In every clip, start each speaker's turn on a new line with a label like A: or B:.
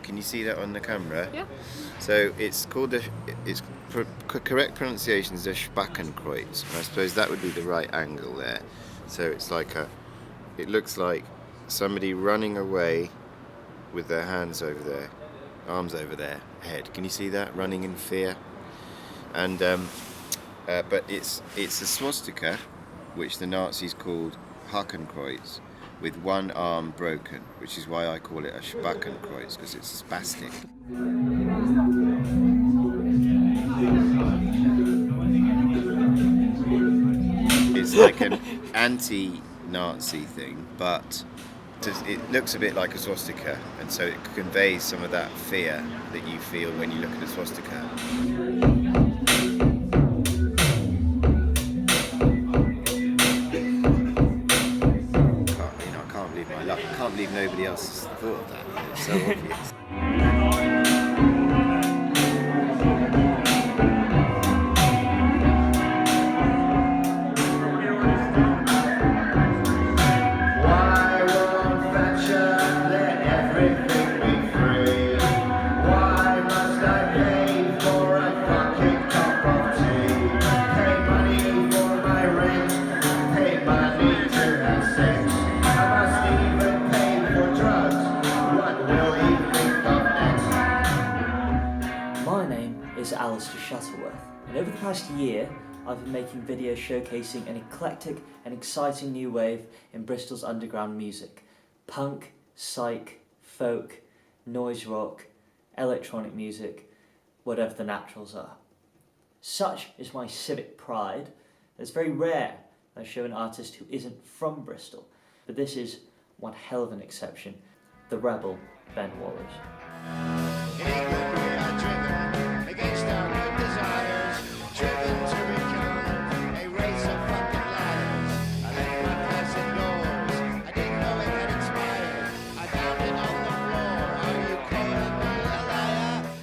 A: Can you see that on the camera?
B: Yeah.
A: So it's called correct pronunciation is a Spakenkreuz. I suppose that would be the right angle there. So it's like it looks like somebody running away with their hands over their arms over their head. Can you see that? Running in fear. And but it's a swastika, which the Nazis called Hakenkreuz, with one arm broken, which is why I call it a Spakenkreuz, because it's spastic. It's like an anti-Nazi thing, but it looks a bit like a swastika, and so it conveys some of that fear that you feel when you look at a swastika. I can't believe nobody else has thought of that. It's so obvious.
C: Alastair Shuttleworth, and over the past year I've been making videos showcasing an eclectic and exciting new wave in Bristol's underground music: punk, psych, folk, noise rock, electronic music, whatever the naturals are. Such is my civic pride that it's very rare that I show an artist who isn't from Bristol, but this is one hell of an exception: the rebel Ben Wallace.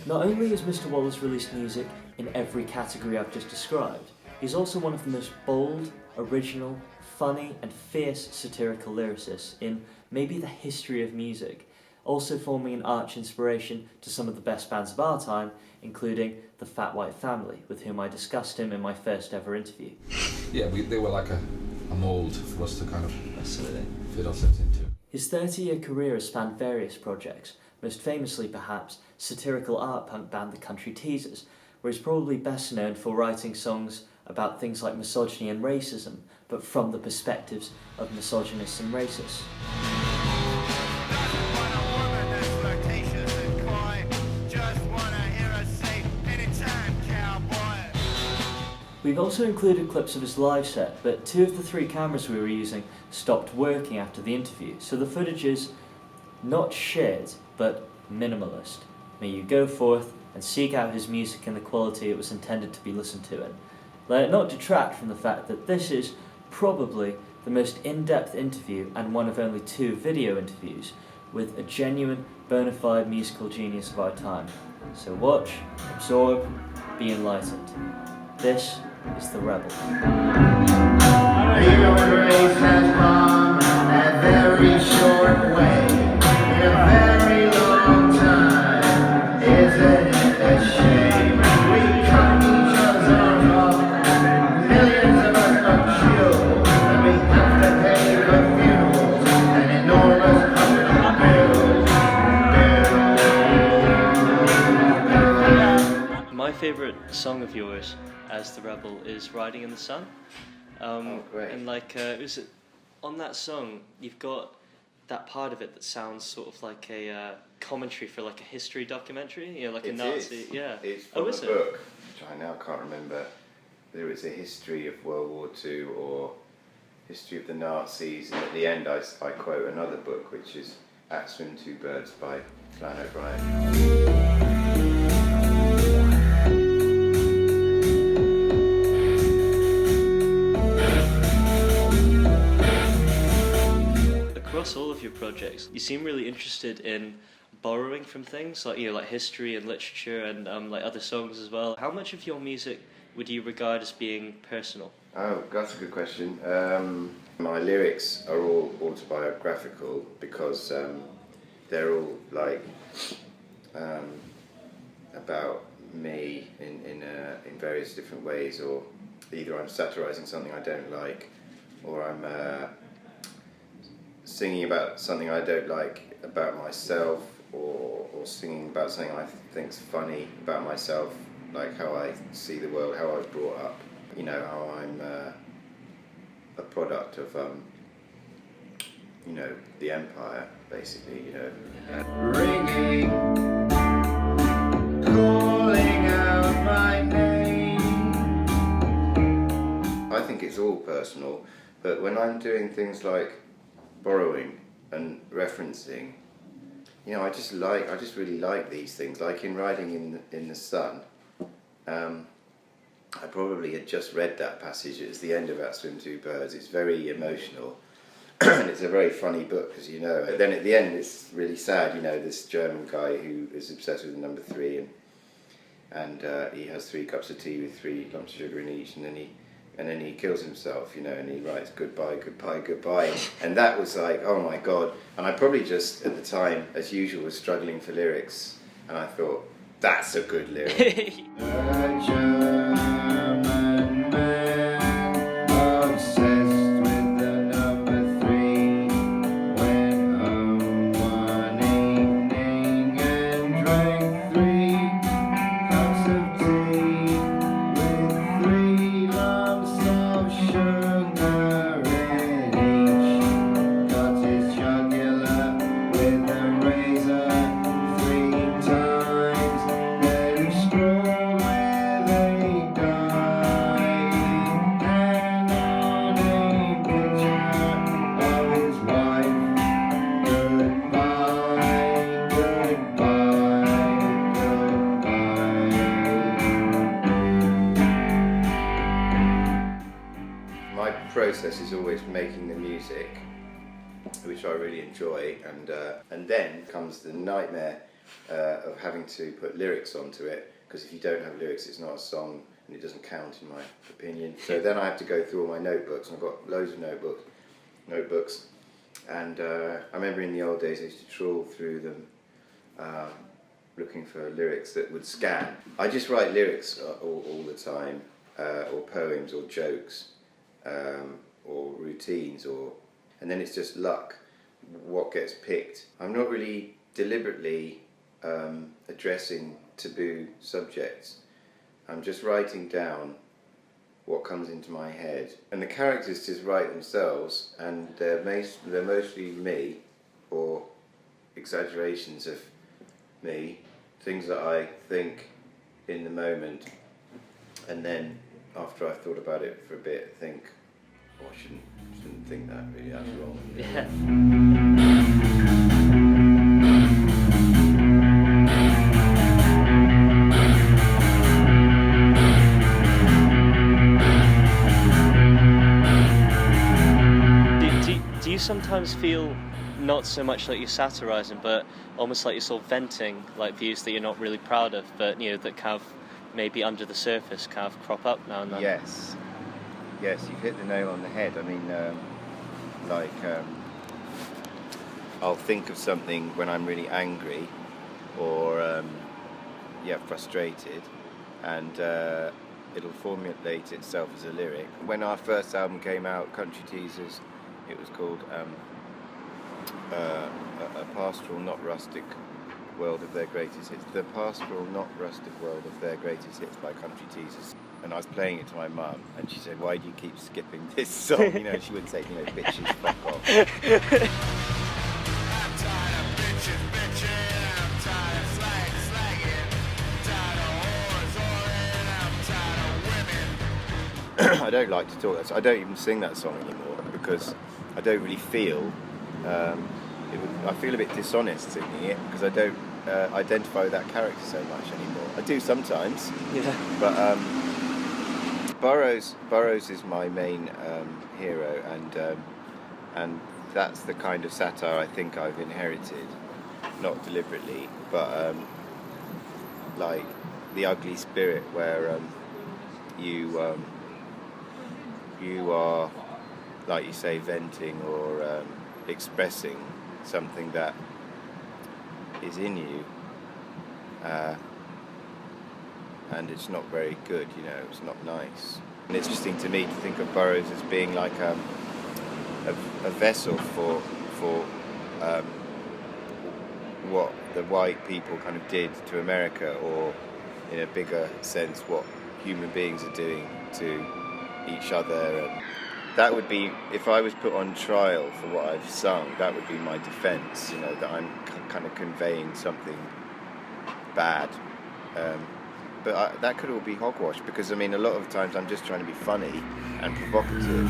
C: Not only has Mr. Wallace released music in every category I've just described, he's also one of the most bold, original, funny and fierce satirical lyricists in maybe the history of music, also forming an arch inspiration to some of the best bands of our time, including the Fat White Family, with whom I discussed him in my first ever interview.
D: Yeah, they were like a mould for us to kind of
C: Absolutely.
D: fit ourselves into.
C: His 30-year career has spanned various projects, most famously perhaps satirical art punk band the Country Teasers, where he's probably best known for writing songs about things like misogyny and racism, but from the perspectives of misogynists and racists. We've also included clips of his live set, but 2 of the 3 cameras we were using stopped working after the interview, so the footage is not shit, but minimalist. May you go forth and seek out his music in the quality it was intended to be listened to in. Let it not detract from the fact that this is probably the most in-depth interview and one of only 2 video interviews with a genuine, bona fide musical genius of our time. So watch, absorb, be enlightened. This is The Rebel.
E: The human race has come a very short way in a very long time. Isn't it a shame? We cut each other's arms off, millions of us are killed, and we have to pay for funerals and enormous bills.
C: My favourite song of yours as The Rebel is Riding in the Sun.
A: Great.
C: And on that song, you've got that part of it that sounds sort of like a commentary for like a history documentary, you know, like a Nazi.
A: Is.
C: Yeah.
A: It's from a book, which I now can't remember whether it's a history of World War II or history of the Nazis, and at the end I quote another book, which is At Swim Two Birds by Flann O'Brien.
C: Across all of your projects, you seem really interested in borrowing from things like, you know, like history and literature and like other songs as well. How much of your music would you regard as being personal?
A: Oh, that's a good question. My lyrics are all autobiographical because they're all like about me in various different ways, or either I'm satirising something I don't like, or I'm singing about something I don't like about myself, or singing about something I think's funny about myself, like how I see the world, how I was brought up, you know, how I'm a product of you know, the empire, basically, you know.
E: Ringing, calling out my name.
A: I think it's all personal, but when I'm doing things like borrowing and referencing, you know, I just really like these things. Like in Riding in the Sun, I probably had just read that passage. It's the end of That Swim Two Birds. It's very emotional. And it's a very funny book, as you know. Then at the end, it's really sad. You know, this German guy who is obsessed with the number 3, and he has 3 cups of tea with 3 lumps of sugar in each, and then he kills himself. You know, and he writes goodbye, goodbye, goodbye. And that was like, oh my God. And I probably just at the time, as usual, was struggling for lyrics, and I thought, that's a good lyric. Process is always making the music, which I really enjoy, and then comes the nightmare of having to put lyrics onto it, because if you don't have lyrics it's not a song and it doesn't count in my opinion. So then I have to go through all my notebooks, and I've got loads of notebooks, and I remember in the old days I used to trawl through them looking for lyrics that would scan. I just write lyrics all the time, or poems or jokes. Or routines, and then it's just luck what gets picked. I'm not really deliberately addressing taboo subjects. I'm just writing down what comes into my head, and the characters just write themselves, and they're mostly me, or exaggerations of me, things that I think in the moment, and then after I've thought about it for a bit, think, oh, I shouldn't think that, really, that's wrong.
C: Yeah. Do you sometimes feel not so much like you're satirising, but almost like you're sort of venting, like views that you're not really proud of, but you know, that kind of maybe under the surface kind of crop up now and then?
A: Yes, you've hit the nail on the head. I mean, I'll think of something when I'm really angry or frustrated, and it'll formulate itself as a lyric. When our first album came out, Country Teasers, it was called A Pastoral Not Rustic World of Their Greatest Hits. The Pastoral Not Rustic World of Their Greatest Hits by Country Teasers. And I was playing it to my mum, and she said, "Why do you keep skipping this song?" You know, she wouldn't say, you know, bitches, fuck off.
E: I'm tired of bitches, I'm tired of slagging, tired of whores, I'm tired of women.
A: I don't like to talk. I don't even sing that song anymore, because I don't really feel. I feel a bit dishonest singing it, because I don't identify with that character so much anymore. I do sometimes.
C: Yeah.
A: But Burroughs is my main hero, and that's the kind of satire I think I've inherited, not deliberately, but like the ugly spirit, where you are, like you say, venting or expressing something that is in you, and it's not very good. It's not nice. And it's interesting to me to think of Burroughs as being like a vessel for what the white people kind of did to America, or in a bigger sense what human beings are doing to each other. And that would be, if I was put on trial for what I've sung, that would be my defence, that I'm kind of conveying something bad. But that could all be hogwash, because a lot of times I'm just trying to be funny and provocative.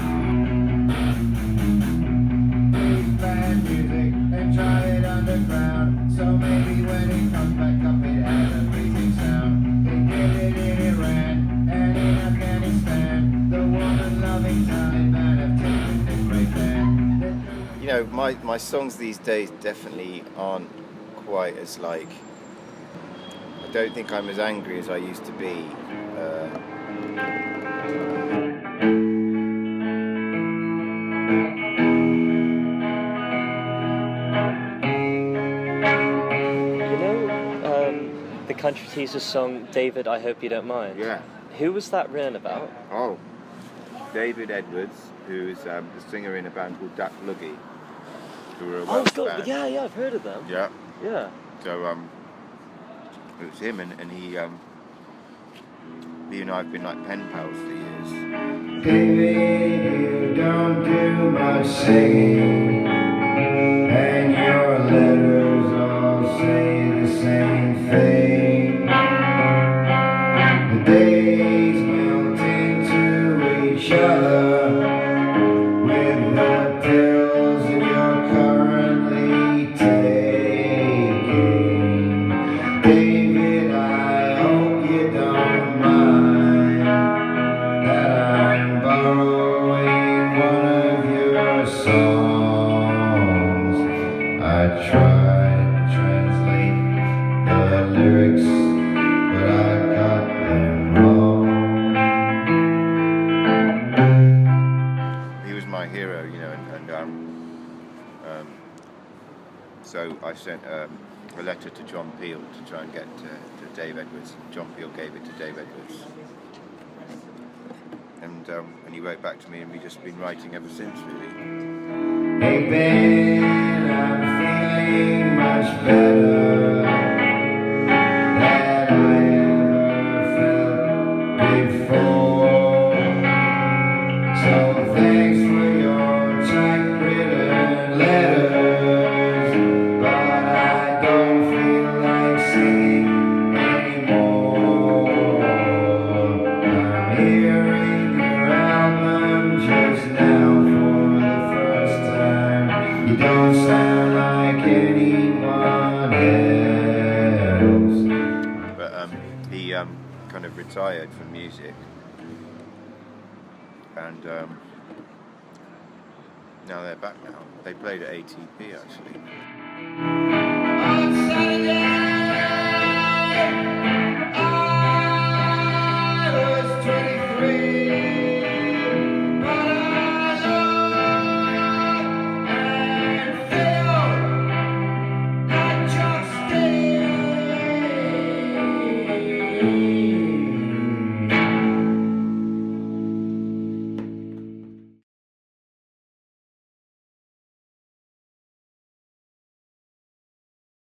E: Bad music and try it underground, so maybe when it comes back up it has a pleasing sound. They did it in Iran and in Afghanistan, the woman-loving Taliban have taken this great land.
A: My songs these days definitely aren't quite as I don't think I'm as angry as I used to be.
C: The Country Teasers song, David, I Hope You Don't Mind.
A: Yeah.
C: Who was that written about?
A: Oh, David Edwards, who's the singer in a band called Duck Luggy, who were a Welsh band.
C: Yeah, I've heard of them.
A: Yeah.
C: Yeah.
A: So it was him, and he and I have been like pen pals for years.
E: David, you don't do much singing, and your letters all say the same thing. The days melt into each other with the pills that you're currently taking. David, I hope you don't mind that I'm borrowing one of your songs. I tried to translate the lyrics, but I got them wrong.
A: He was my hero, and so I sent a letter to John Peel to try and get to Dave Edwards. John Peel gave it to Dave Edwards, and he wrote back to me, and we've just been writing ever since, really.
E: Hey Ben, I'm feeling much better than I ever felt before. So thanks for your typewritten letters, but I don't feel like singing anymore. I'm hearing your album just now for the first time. You don't sound like anyone else.
A: But he kind of retired from music, and now they're back now. They played at ATP actually.